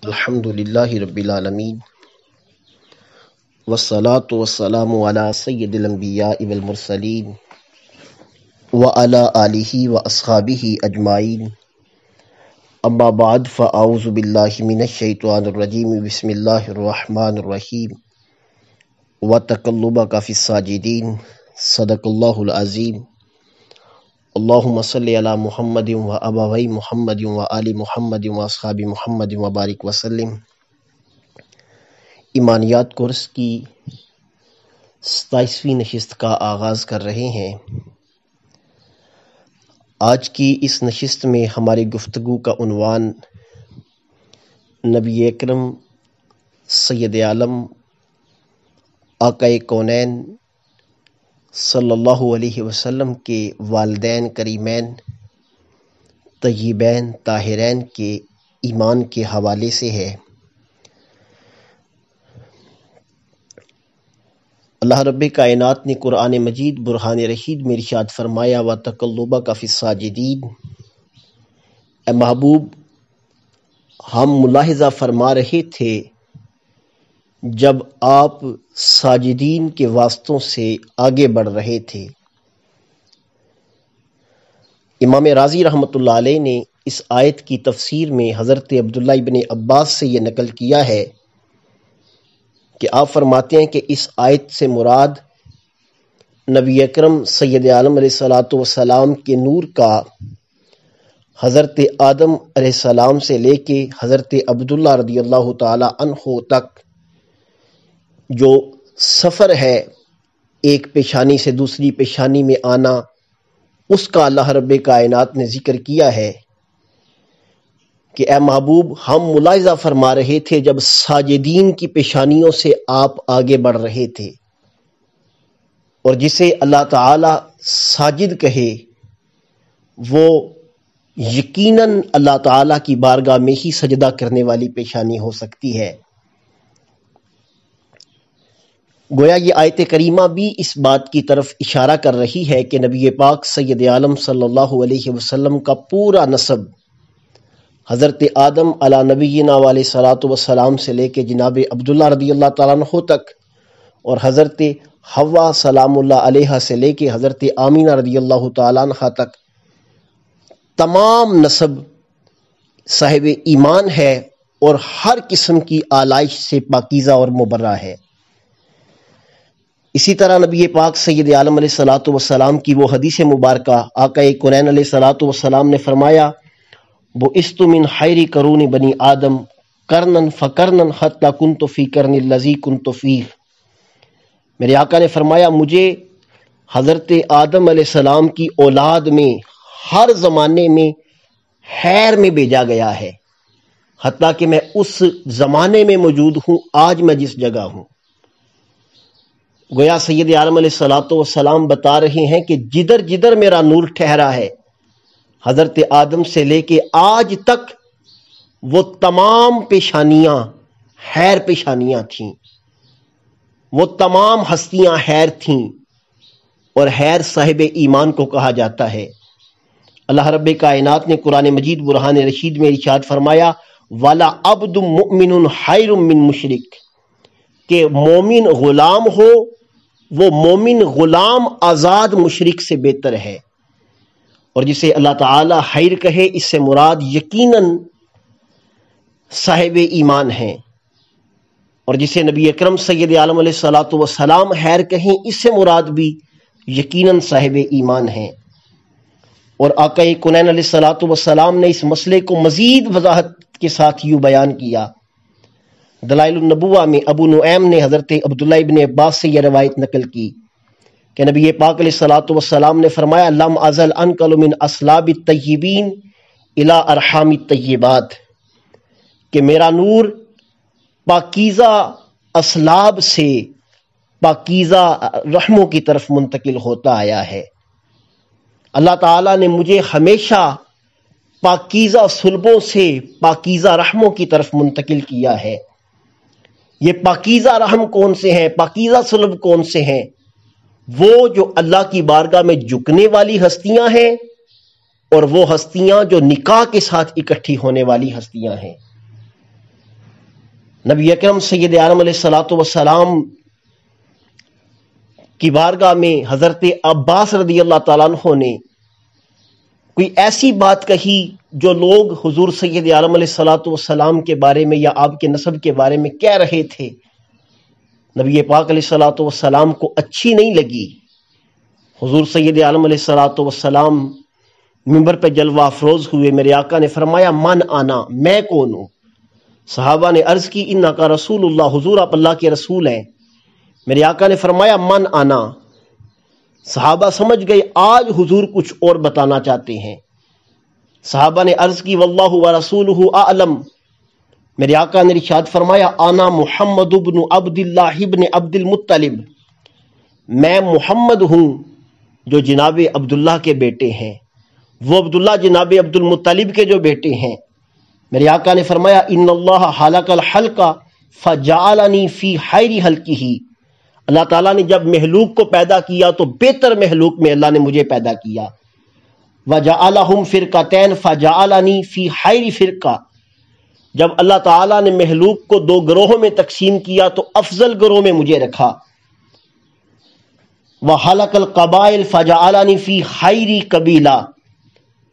الحمدللہ رب العالمین والصلاة والسلام علی سید الانبیاء والمرسلین وعلی آلہ واصحابہ اجمعین اما بعد فاعوذ باللہ من الشیطان الرجیم بسم اللہ الرحمن الرحیم وتقلبک فی الساجدین صدق اللہ العظیم اللہم صلی علی محمد و ابوی محمد و آل محمد و اصحاب محمد و بارک وسلم۔ ایمانیات کورس کی 27ویں نشست کا آغاز کر رہے ہیں۔ آج کی اس نشست میں ہماری گفتگو کا عنوان نبی اکرم سید عالم آقائے کونین صلی اللہ علیہ وسلم کے والدین کریمین طیبین طاہرین کے ایمان کے حوالے سے ہے۔ اللہ رب کائنات نے قرآن مجید برہان رشید میں ارشاد فرمایا وَتَقَلُّبَكَ فِي السَّاجِدِينَ، اے محبوب ہم ملاحظہ فرما رہے تھے جب آپ ساجدین کے واسطوں سے آگے بڑھ رہے تھے۔ امام رازی رحمۃ اللہ علیہ نے اس آیت کی تفسیر میں حضرت عبداللہ ابن عباس سے یہ نقل کیا ہے کہ آپ فرماتے ہیں کہ اس آیت سے مراد نبی اکرم سید عالم علیہ الصلوۃ والسلام کے نور کا حضرت آدم علیہ السلام سے لے کے حضرت عبداللہ رضی اللہ تعالی عنہ تک جو سفر ہے، ایک پیشانی سے دوسری پیشانی میں آنا، اس کا اللہ رب کائنات نے ذکر کیا ہے کہ اے محبوب ہم ملاحظہ فرما رہے تھے جب ساجدین کی پیشانیوں سے آپ آگے بڑھ رہے تھے، اور جسے اللہ تعالی ساجد کہے وہ یقیناً اللہ تعالی کی بارگاہ میں ہی سجدہ کرنے والی پیشانی ہو سکتی ہے۔ گویا یہ آیت کریمہ بھی اس بات کی طرف اشارہ کر رہی ہے کہ نبی پاک سید عالم صلی اللہ علیہ وسلم کا پورا نسب حضرت آدم علی نبینا علیہ الصلوۃ والسلام سے لے کے جناب عبداللہ رضی اللہ تعالیٰ عنہ تک، اور حضرت حوا سلام اللہ علیہ سے لے کے حضرت آمینہ رضی اللہ تعالیٰ عنہ تک تمام نسب صاحب ایمان ہے اور ہر قسم کی آلائش سے پاکیزہ اور مبرہ ہے۔ اسی طرح نبی پاک سید عالم علیہ الصلوۃ والسلام کی وہ حدیث مبارکہ آقائے کونین علیہ الصلوۃ والسلام نے فرمایا بُعِثْتُ مِنْ خَيْرِ قُرُونِ بنی آدم قرنًا فقرنًا حتىٰ كُنْتُ فِي قَرْنِ الَّذِي كُنْتُ فِيهِ، میرے آقا نے فرمایا مجھے حضرت آدم علیہ السلام کی اولاد میں ہر زمانے میں خیر میں بھیجا گیا ہے، حتیٰ کہ میں اس زمانے میں موجود ہوں آج میں جس جگہ ہوں۔ گویا سید عالم علیہ الصلوۃ والسلام بتا رہے ہیں کہ جدھر جدھر میرا نور ٹھہرا ہے، حضرت آدم سے لے کے آج تک وہ تمام پیشانیاں خیر پیشانیاں تھیں، وہ تمام ہستیاں خیر تھیں، اور خیر صاحب ایمان کو کہا جاتا ہے۔ اللہ رب کائنات نے قرآن مجید برہان رشید میں ارشاد فرمایا وَلَا عَبْدٌ مُؤْمِنٌ خَيْرٌ مِّن مُشْرِكٍ، کہ مومن غلام ہو وہ مومن غلام آزاد مشرک سے بہتر ہے، اور جسے اللہ تعالی خیر کہے اس سے مراد یقیناً صاحب ایمان ہیں، اور جسے نبی اکرم سید عالم علیہ الصلوۃ والسلام خیر کہیں اس سے مراد بھی یقیناً صاحب ایمان ہیں۔ اور آقا کونین علیہ الصلوۃ والسلام نے اس مسئلے کو مزید وضاحت کے ساتھ یوں بیان کیا۔ دلائل النبوہ میں ابو نعیم نے حضرت عبداللہ ابن عباس سے یہ روایت نقل کی کہ نبی پاک علیہ الصلوۃ والسلام نے فرمایا لم ازل انقل من اصلاب الطیبین الی ارحام الطیبات، کہ میرا نور پاکیزہ اصلاب سے پاکیزہ رحموں کی طرف منتقل ہوتا آیا ہے۔ اللہ تعالیٰ نے مجھے ہمیشہ پاکیزہ صلبوں سے پاکیزہ رحموں کی طرف منتقل کیا ہے۔ یہ پاکیزہ رحم کون سے ہیں، پاکیزہ صلب کون سے ہیں؟ وہ جو اللہ کی بارگاہ میں جھکنے والی ہستیاں ہیں، اور وہ ہستیاں جو نکاح کے ساتھ اکٹھی ہونے والی ہستیاں ہیں۔ نبی اکرم سید عالم علیہ الصلوۃ والسلام کی بارگاہ میں حضرت عباس رضی اللہ تعالیٰ عنہ نے کوئی ایسی بات کہی جو لوگ حضور سید عالم علیہ الصلوۃ والسلام کے بارے میں یا آپ کے نسب کے بارے میں کہہ رہے تھے، نبی پاک علیہ الصلوۃ والسلام کو اچھی نہیں لگی۔ حضور سید عالم علیہ الصلوۃ والسلام منبر پہ جلوہ افروز ہوئے، میرے آقا نے فرمایا من آنا، میں کون ہوں؟ صحابہ نے عرض کی انکا رسول اللہ، حضور آپ اللہ کے رسول ہیں۔ میرے آقا نے فرمایا من آنا۔ صحابہ سمجھ گئے آج حضور کچھ اور بتانا چاہتے ہیں۔ صحابہ نے عرض کی واللہ ورسولہ اعلم۔ میرے آقا نے ارشاد فرمایا انا محمد ابن عبد اللہ ابن عبد المطلب، میں محمد ہوں جو جناب عبداللہ کے بیٹے ہیں، وہ عبداللہ جناب عبد المطلب کے جو بیٹے ہیں۔ میرے آقا نے فرمایا ان اللہ خلق الخلق فجعلنی فی خیر خلقہ، اللہ تعالیٰ نے جب مخلوق کو پیدا کیا تو بہتر مخلوق میں اللہ نے مجھے پیدا کیا۔ وجعلہم فرقتین فجعلنی فی خیر فرقہ، جب اللہ تعالیٰ نے مخلوق کو دو گروہوں میں تقسیم کیا تو افضل گروہ میں مجھے رکھا۔ وخلق القبائل فجعلنی فی خیر قبیلہ،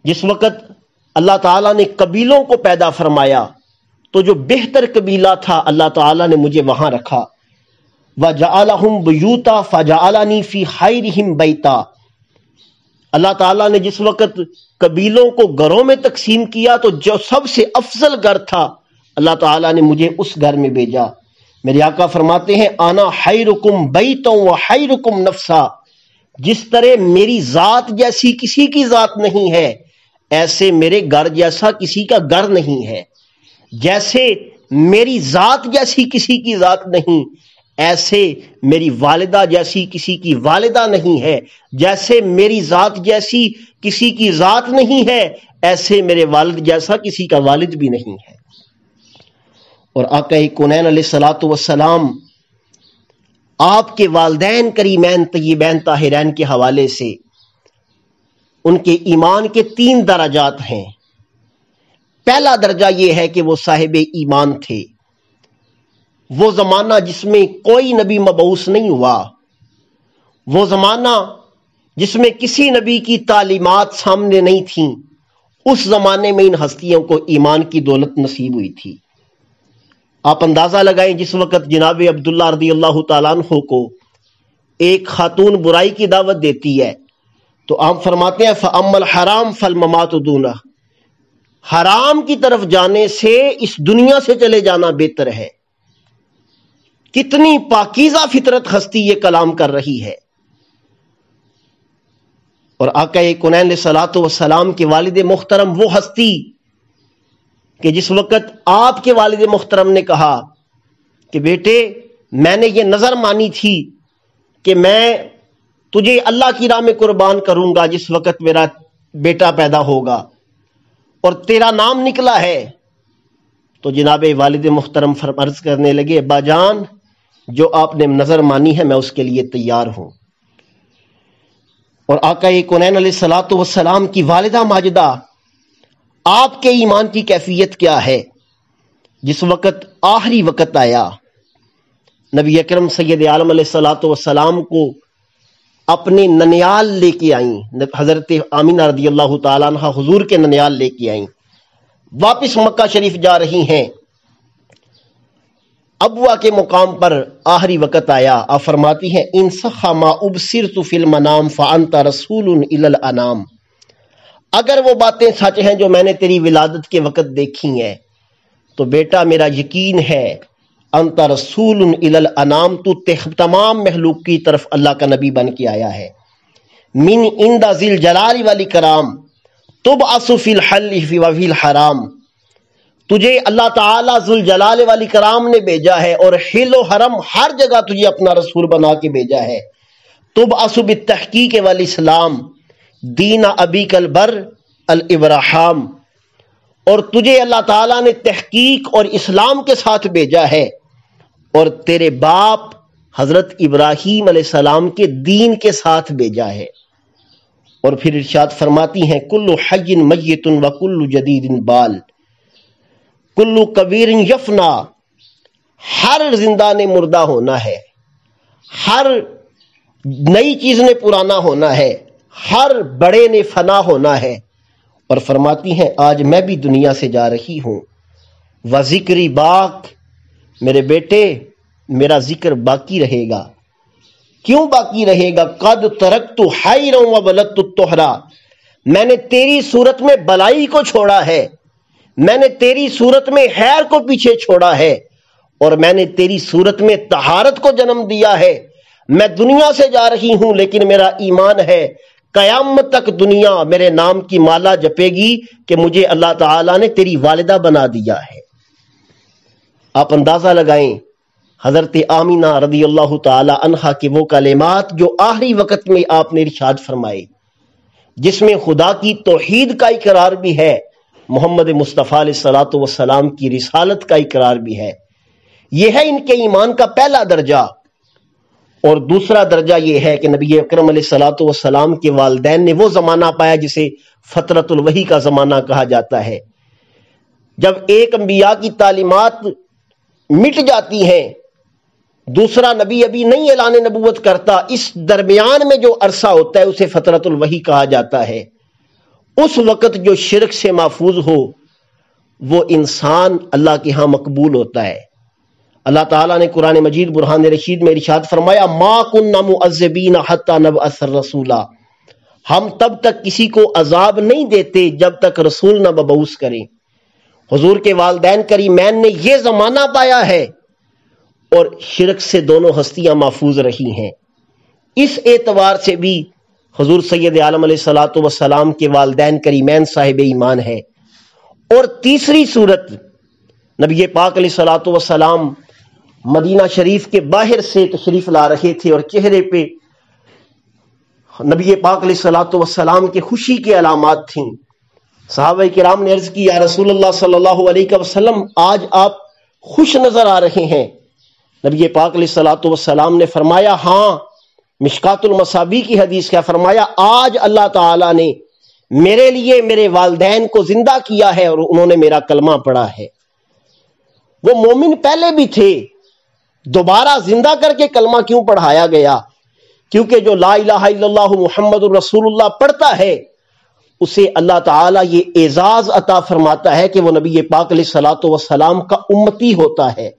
جس وقت اللہ تعالیٰ نے قبیلوں کو پیدا فرمایا تو جو بہتر قبیلہ تھا اللہ تعالیٰ نے مجھے وہاں رکھا۔ وَجَعَلَهُمْ بُيُوتًا فَجَعَلَنِي فِي خَيْرِهِمْ بَيْتًا، اللہ تعالیٰ نے جس وقت قبیلوں کو گھروں میں تقسیم کیا تو جو سب سے افضل گھر تھا اللہ تعالیٰ نے مجھے اس گھر میں بھیجا۔ میرے آقا فرماتے ہیں انا خیرکم بیتا وخیرکم نفسا، جس طرح میری ذات جیسی کسی کی ذات نہیں ہے ایسے میرے گھر جیسا کسی کا گھر نہیں ہے، جیسے میری ذات جیسی کسی کی ذات نہیں ایسے میری والدہ جیسی کسی کی والدہ نہیں ہے، جیسے میری ذات جیسی کسی کی ذات نہیں ہے ایسے میرے والد جیسا کسی کا والد بھی نہیں ہے۔ اور آقا کونین علیہ الصلوۃ والسلام آپ کے والدین کریمین طیبین طاہرین کے حوالے سے ان کے ایمان کے 3 درجات ہیں۔ پہلا درجہ یہ ہے کہ وہ صاحب ایمان تھے، وہ زمانہ جس میں کوئی نبی مبعوث نہیں ہوا، وہ زمانہ جس میں کسی نبی کی تعلیمات سامنے نہیں تھیں، اس زمانے میں ان ہستیوں کو ایمان کی دولت نصیب ہوئی تھی۔ آپ اندازہ لگائیں جس وقت جناب عبداللہ رضی اللہ تعالیٰ عنہ کو ایک خاتون برائی کی دعوت دیتی ہے تو آپ فرماتے ہیں فَأَمَّا الْحَرَامُ فَالْمَمَاتُ دُونَهُ، حرام کی طرف جانے سے اس دنیا سے چلے جانا بہتر ہے۔ کتنی پاکیزہ فطرت ہستی یہ کلام کر رہی ہے۔ اور آقا کونین علیہ الصلوۃ والسلام کے والد محترم وہ ہستی کہ جس وقت آپ کے والد محترم نے کہا کہ بیٹے میں نے یہ نظر مانی تھی کہ میں تجھے اللہ کی راہ میں قربان کروں گا جس وقت میرا بیٹا پیدا ہوگا اور تیرا نام نکلا ہے، تو جناب والد محترم عرض کرنے لگے ابا جان جو آپ نے نظر مانی ہے میں اس کے لیے تیار ہوں۔ اور آقا کونین علیہ الصلوۃ والسلام کی والدہ ماجدہ آپ کے ایمان کی کیفیت کیا ہے؟ جس وقت آخری وقت آیا نبی اکرم سید عالم علیہ الصلوۃ والسلام کو اپنے ننیال لے کے آئیں، حضرت آمینہ رضی اللہ تعالیٰ عنہ حضور کے ننیال لے کے آئیں، واپس مکہ شریف جا رہی ہیں، ابوا کے مقام پر آخری وقت آیا، آپ فرماتی ہیں ان صح ما ابصرت فی المنام فانت رسول الی الانام، اگر وہ باتیں سچ ہیں جو میں نے تیری ولادت کے وقت دیکھی ہیں تو بیٹا میرا یقین ہے انت رسول الی الانام، تو تمام مخلوق کی طرف اللہ کا نبی بن کے آیا ہے، من عند ذی الجلال والاکرام تبعث فی الحل وفی الحرام، تجھے اللہ تعالیٰ ذوالجلال والاکرام نے بھیجا ہے اور حل و حرم ہر جگہ تجھے اپنا رسول بنا کے بھیجا ہے، تبعث بالتحقیق والاسلام دین ابیک البر الابراہام، اور تجھے اللہ تعالیٰ نے تحقیق اور اسلام کے ساتھ بھیجا ہے اور تیرے باپ حضرت ابراہیم علیہ السلام کے دین کے ساتھ بھیجا ہے۔ اور پھر ارشاد فرماتی ہیں کل حی میت و کل جدید بال، کل کبیر یفنا، ہر زندہ نے مردہ ہونا ہے، ہر نئی چیز نے پرانا ہونا ہے، ہر بڑے نے فنا ہونا ہے۔ اور فرماتی ہیں آج میں بھی دنیا سے جا رہی ہوں، وذکری باق، میرے بیٹے میرا ذکر باقی رہے گا۔ کیوں باقی رہے گا؟ قد ترکت حیرا وولدت الطہرا، میں نے تیری صورت میں بلائی کو چھوڑا ہے، میں نے تیری صورت میں خیر کو پیچھے چھوڑا ہے، اور میں نے تیری صورت میں طہارت کو جنم دیا ہے۔ میں دنیا سے جا رہی ہوں لیکن میرا ایمان ہے قیامت تک دنیا میرے نام کی مالا جپے گی کہ مجھے اللہ تعالیٰ نے تیری والدہ بنا دیا ہے۔ آپ اندازہ لگائیں حضرت آمینہ رضی اللہ تعالی عنہا کے وہ کلمات جو آخری وقت میں آپ نے ارشاد فرمائے، جس میں خدا کی توحید کا اقرار بھی ہے، محمد مصطفیٰ علیہ الصلوۃ والسلام کی رسالت کا اقرار بھی ہے۔ یہ ہے ان کے ایمان کا پہلا درجہ۔ اور دوسرا درجہ یہ ہے کہ نبی اکرم علیہ الصلوۃ والسلام کے والدین نے وہ زمانہ پایا جسے فترۃ الوحی کا زمانہ کہا جاتا ہے، جب ایک انبیاء کی تعلیمات مٹ جاتی ہیں، دوسرا نبی ابھی نہیں اعلان نبوت کرتا، اس درمیان میں جو عرصہ ہوتا ہے اسے فترۃ الوحی کہا جاتا ہے۔ اس وقت جو شرک سے محفوظ ہو وہ انسان اللہ کے ہاں مقبول ہوتا ہے۔ اللہ تعالیٰ نے قرآن مجید برہان رشید میں ارشاد فرمایا ما کننا معذبین حتی نبعث رسولا، ہم تب تک کسی کو عذاب نہیں دیتے جب تک رسول نہ مبعوث کریں۔ حضور کے والدین کریمین نے یہ زمانہ پایا ہے اور شرک سے دونوں ہستیاں محفوظ رہی ہیں۔ اس اعتبار سے بھی حضور سید عالم علیہ الصلوۃ والسلام کے والدین کریمین صاحب ایمان ہے۔ اور تیسری صورت، نبی پاک علیہ الصلوۃ والسلام مدینہ شریف کے باہر سے تشریف لا رہے تھے اور چہرے پہ نبی پاک علیہ الصلوۃ والسلام کے خوشی کے علامات تھیں۔ صحابہ کرام نے عرض کی یا رسول اللہ صلی اللہ علیہ وسلم آج آپ خوش نظر آ رہے ہیں۔ نبی پاک علیہ الصلوۃ والسلام نے فرمایا ہاں، مشکات المصابیح کی حدیث کیا فرمایا، آج اللہ تعالیٰ نے میرے لیے میرے والدین کو زندہ کیا ہے اور انہوں نے میرا کلمہ پڑھا ہے۔ وہ مومن پہلے بھی تھے، دوبارہ زندہ کر کے کلمہ کیوں پڑھایا گیا؟ کیونکہ جو لا الہ الا اللہ محمد الرسول اللہ پڑھتا ہے اسے اللہ تعالیٰ یہ اعزاز عطا فرماتا ہے کہ وہ نبی پاک علیہ الصلوۃ والسلام کا امتی ہوتا ہے۔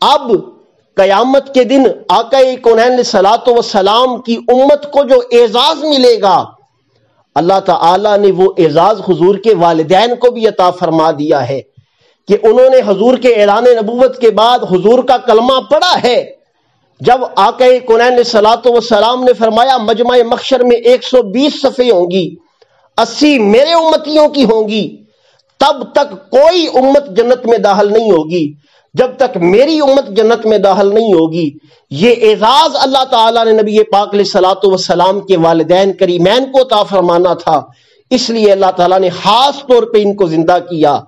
اب قیامت کے دن آقا کونین علیہ الصلوۃ والسلام کی امت کو جو اعزاز ملے گا، اللہ تعالیٰ نے وہ اعزاز حضور کے والدین کو بھی عطا فرما دیا ہے کہ انہوں نے حضور کے اعلان نبوت کے بعد حضور کا کلمہ پڑھا ہے۔ جب آقا کونین علیہ الصلوۃ والسلام نے فرمایا مجمع محشر میں 120 صفیں ہوں گی، 80 میرے امتیوں کی ہوں گی، تب تک کوئی امت جنت میں داخل نہیں ہوگی جب تک میری امت جنت میں داخل نہیں ہوگی۔ یہ اعزاز اللہ تعالیٰ نے نبی پاک علیہ الصلوۃ والسلام کے والدین کریمین کو عطا فرمانا تھا، اس لیے اللہ تعالیٰ نے خاص طور پہ ان کو زندہ کیا۔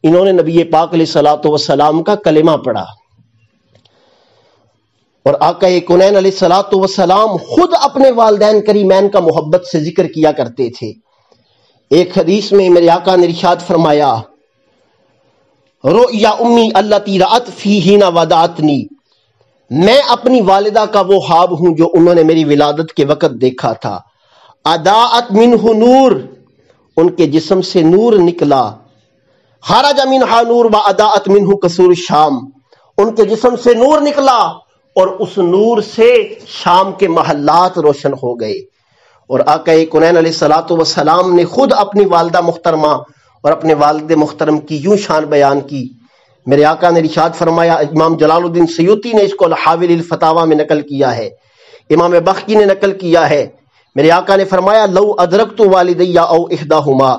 انہوں نے نبی پاک علیہ الصلوۃ والسلام کا کلمہ پڑھا، اور آقا کونین علیہ الصلوۃ والسلام خود اپنے والدین کریمین کا محبت سے ذکر کیا کرتے تھے۔ ایک حدیث میں میرے آقا نے ارشاد فرمایا رؤیا امی التی رأت فیہن ودعتنی، میں اپنی والدہ کا وہ خواب ہوں جو انہوں نے میری ولادت کے وقت دیکھا تھا۔ اضاءت منہ نور، ان کے جسم سے نور نکلا، خرج منہا نور واضاءت منہ قصور الشام، ان کے جسم سے نور نکلا اور اس نور سے شام کے محلات روشن ہو گئے۔ اور آقا کونین علیہ الصلوۃ والسلام نے خود اپنی والدہ محترمہ اور اپنے والد محترم کی یوں شان بیان کی۔ میرے آقا نے ارشاد فرمایا، امام جلال الدین سیوطی نے اس کو الحاوی الفتاوی میں نقل کیا ہے، امام بخشی نے نقل کیا ہے، میرے آقا نے فرمایا لو ادرکت والدی او احداہما،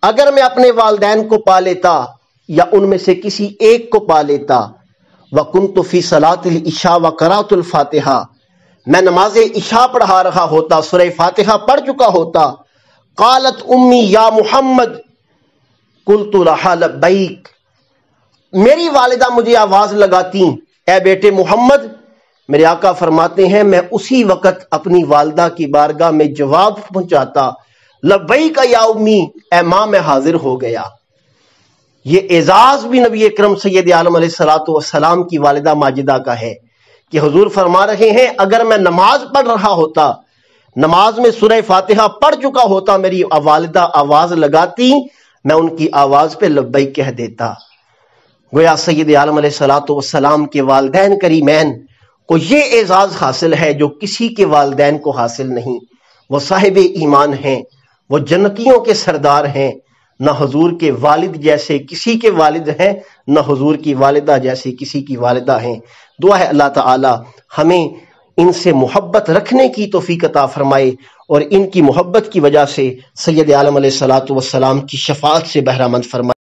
اگر میں اپنے والدین کو پا لیتا یا ان میں سے کسی ایک کو پا لیتا، وکنت فی صلاۃ العشاء وقرأت الفاتحہ، میں نماز عشاء پڑھا رہا ہوتا، سورہ فاتحہ پڑھ چکا ہوتا، قالت امی یا محمد قلت لہا لبیک، میری والدہ مجھے آواز لگاتی اے بیٹے محمد، میرے آقا فرماتے ہیں میں اسی وقت اپنی والدہ کی بارگاہ میں جواب پہنچاتا لبیک یا امی، اے ماں میں حاضر ہو گیا۔ یہ اعزاز بھی نبی اکرم سید عالم علیہ الصلوۃ والسلام کی والدہ ماجدہ کا ہے کہ حضور فرما رہے ہیں اگر میں نماز پڑھ رہا ہوتا، نماز میں سورہ فاتحہ پڑھ چکا ہوتا، میری والدہ آواز لگاتی، میں ان کی آواز پہ لبیک کہہ دیتا۔ گویا سید عالم علیہ الصلوۃ والسلام کے والدین کریمین کو یہ اعزاز حاصل ہے جو کسی کے والدین کو حاصل نہیں۔ وہ صاحب ایمان ہیں، وہ جنتیوں کے سردار ہیں، نہ حضور کے والد جیسے کسی کے والد ہیں، نہ حضور کی والدہ جیسے کسی کی والدہ ہیں۔ دعا ہے اللہ تعالی ہمیں ان سے محبت رکھنے کی توفیق عطا فرمائے اور ان کی محبت کی وجہ سے سید عالم علیہ الصلوۃ والسلام کی شفاعت سے بہرہ مند فرمائے۔